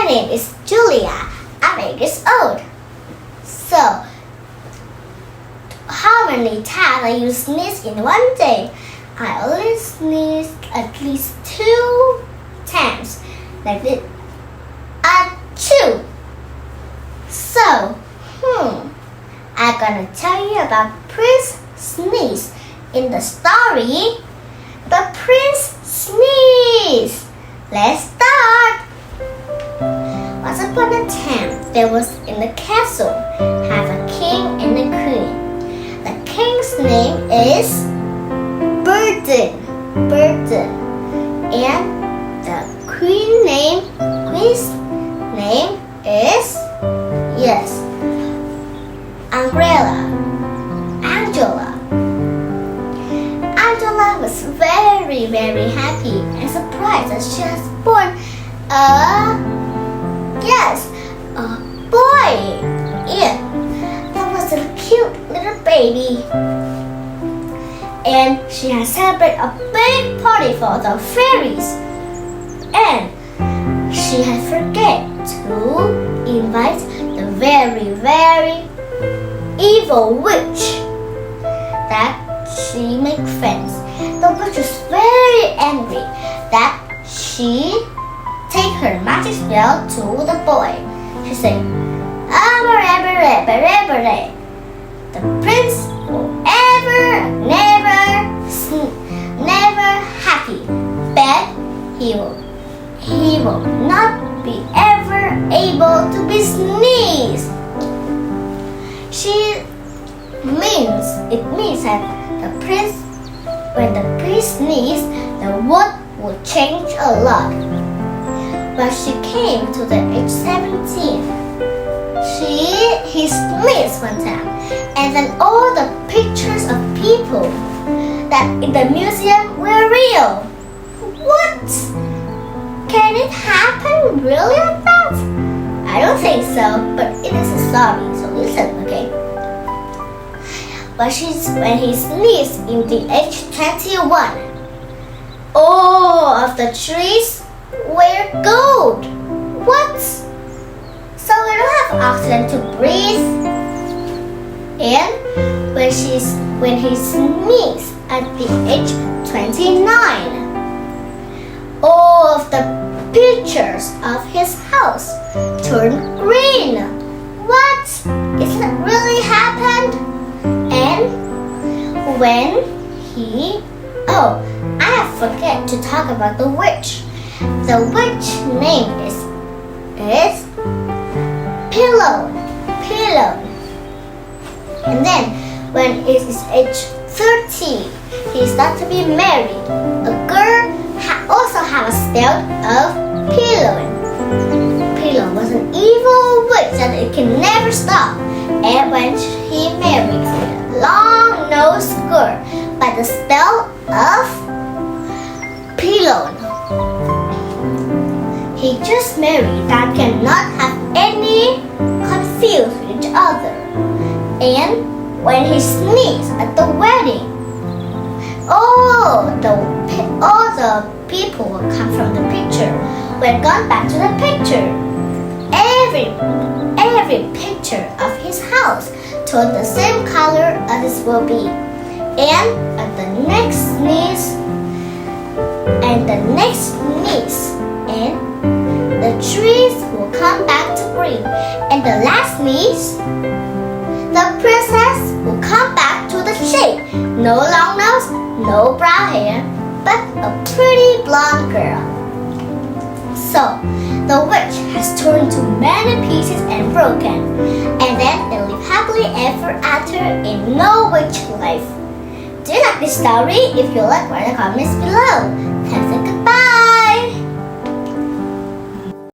name is Julia. I'm 8 years old. So, how many times are you sneeze in one day? I only sneeze at least 2 times. Like this. Achoo! So, I'm gonna tell you about Prince Sneeze. In the story, the Prince Sneeze. Let's start. Once upon a time, there was in the castle have a king and a queen. The king's name is Burden, and the queen's name is Angela. Angela was very, very happy and surprised that she has born a boy. Yeah, that was a cute little baby. And she had celebrated a big party for the fairies. And she had forget to invite the very, very evil witch that she make friends. The witch was very angry that she take her magic spell to the boy. She said, the prince will never happy, but he will not be ever able to be sneezed. It means that when the prince sneezes, the world will change a lot. But she came to the age 17. He sneezed one time, and then all the pictures of people that in the museum were real. What? Can it happen really like that? I don't think so, but it is a story, so listen, okay? But when he sneezed in the age 21, all of the trees were gold. What? So we don't have oxygen to breathe. And when he sneezed at the age 29, all of the pictures of his house turned green. What? Is it really happened? And when I forget to talk about the witch. The witch name is Pillow. And then when it is age 30, he starts to be married. A girl also have a spell of Pillow. Pillow was an evil witch that it can never stop. And when he married a long-nosed girl by the spell of Pillow, he just married that cannot have any confused with each other. And when he sneezed at the wedding, all the people who come from the picture were gone back to the picture. Every picture of his house told the same color as it will be. And at the next sneeze, and the trees will come back to green. And the last sneeze, the princess will come back to the shape. No long nose, no brown hair, but a pretty blonde girl. So, the witch has turned to many pieces and broken. And then they live happily ever after in no witch life. Do you like this story? If you like, write in the comments below.